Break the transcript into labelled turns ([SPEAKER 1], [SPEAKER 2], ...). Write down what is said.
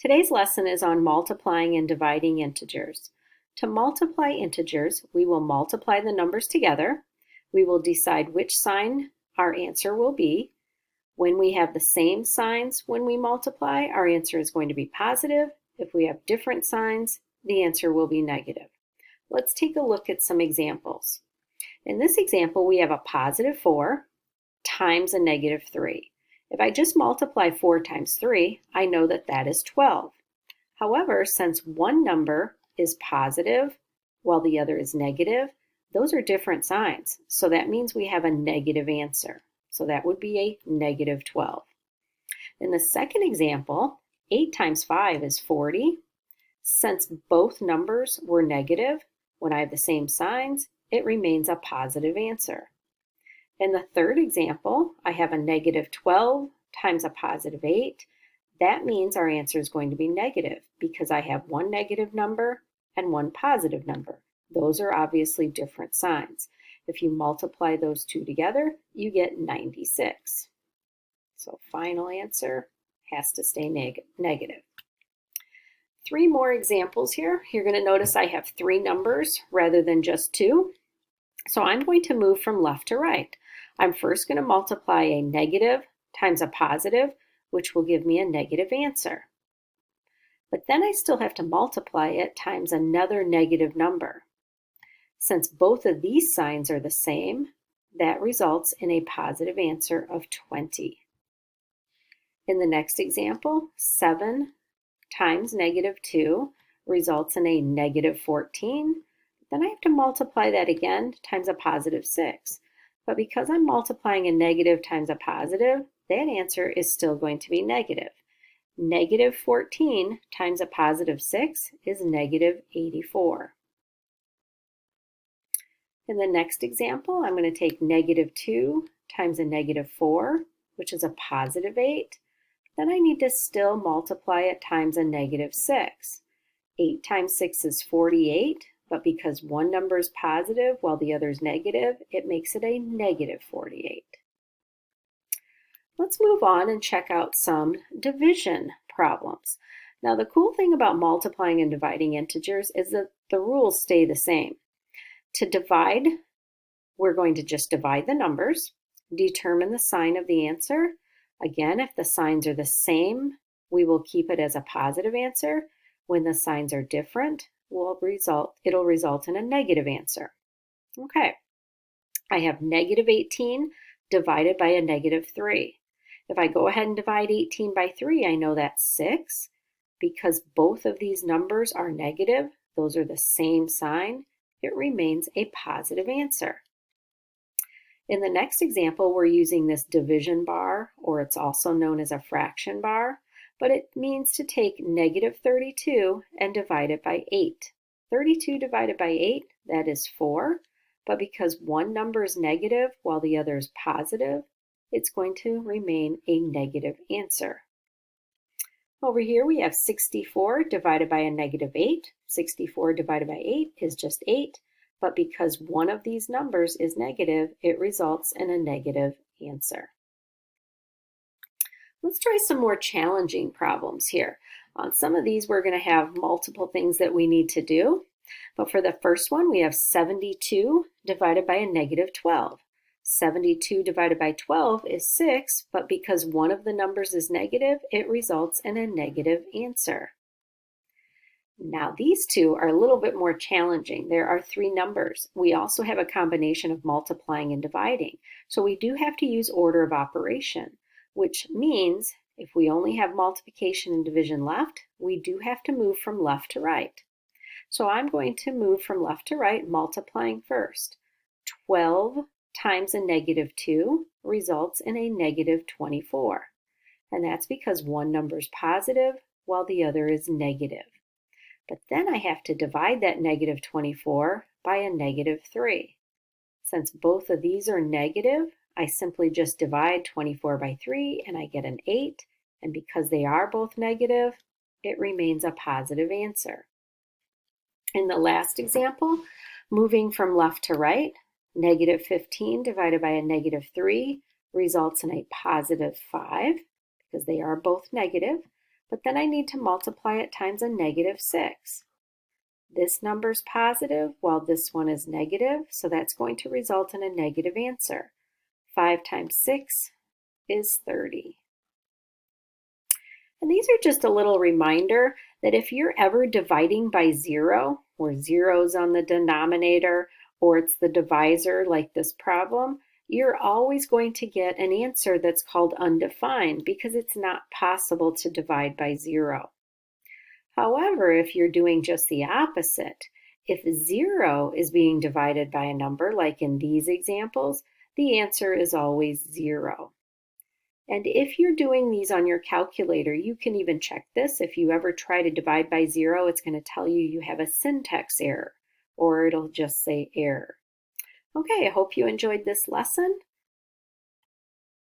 [SPEAKER 1] Today's lesson is on multiplying and dividing integers. To multiply integers, we will multiply the numbers together. We will decide which sign our answer will be. When we have the same signs when we multiply, our answer is going to be positive. If we have different signs, the answer will be negative. Let's take a look at some examples. In this example, we have a positive 4 times a negative 3. If I just multiply 4 times 3, I know that that is 12. However, since one number is positive while the other is negative, those are different signs. So that means we have a negative answer. So that would be a negative 12. In the second example, 8 times 5 is 40. Since both numbers were negative, when I have the same signs, it remains a positive answer. In the third example, I have a negative 12 times a positive 8. That means our answer is going to be negative because I have one negative number and one positive number. Those are obviously different signs. If you multiply those two together, you get 96. So final answer has to stay negative. 3 more examples here. You're going to notice I have 3 numbers rather than just 2. So I'm going to move from left to right. I'm first going to multiply a negative times a positive, which will give me a negative answer. But then I still have to multiply it times another negative number. Since both of these signs are the same, that results in a positive answer of 20. In the next example, 7 times negative 2 results in a negative 14. Then I have to multiply that again times a positive 6. But because I'm multiplying a negative times a positive, that answer is still going to be negative. Negative 14 times a positive 6 is negative 84. In the next example, I'm going to take negative 2 times a negative 4, which is a positive 8. Then I need to still multiply it times a negative 6. 8 times 6 is 48. But because one number is positive while the other is negative, it makes it a negative 48. Let's move on and check out some division problems. Now, the cool thing about multiplying and dividing integers is that the rules stay the same. To divide, we're going to just divide the numbers, determine the sign of the answer. Again, if the signs are the same, we will keep it as a positive answer. When the signs are different, it'll result in a negative answer. Okay, I have negative 18 divided by a negative 3. If I go ahead and divide 18 by 3, I know that's 6. Because both of these numbers are negative, those are the same sign, it remains a positive answer. In the next example, we're using this division bar, or it's also known as a fraction bar, but it means to take negative 32 and divide it by 8. 32 divided by 8, that is 4, but because one number is negative while the other is positive, it's going to remain a negative answer. Over here we have 64 divided by a negative 8. 64 divided by 8 is just 8, but because one of these numbers is negative, it results in a negative answer. Let's try some more challenging problems here. On some of these, we're going to have multiple things that we need to do. But for the first one, we have 72 divided by a negative 12. 72 divided by 12 is 6, but because one of the numbers is negative, it results in a negative answer. Now these two are a little bit more challenging. There are 3 numbers. We also have a combination of multiplying and dividing. So we do have to use order of operation, which means if we only have multiplication and division left, we do have to move from left to right. So I'm going to move from left to right, multiplying first. 12 times a negative 2 results in a negative 24. And that's because one number is positive while the other is negative. But then I have to divide that negative 24 by a negative 3. Since both of these are negative, I simply just divide 24 by 3 and I get an 8. And because they are both negative, it remains a positive answer. In the last example, moving from left to right, negative 15 divided by a negative 3 results in a positive 5 because they are both negative. but then I need to multiply it times a -6. This number's positive while this one is negative, so that's going to result in a negative answer. 5 times 6 is 30. And these are just a little reminder that if you're ever dividing by 0, or zeros on the denominator, or it's the divisor like this problem, you're always going to get an answer that's called undefined because it's not possible to divide by 0. However, if you're doing just the opposite, if 0 is being divided by a number, like in these examples, the answer is always 0. And if you're doing these on your calculator, you can even check this. If you ever try to divide by 0, it's going to tell you have a syntax error, or it'll just say error. Okay, I hope you enjoyed this lesson.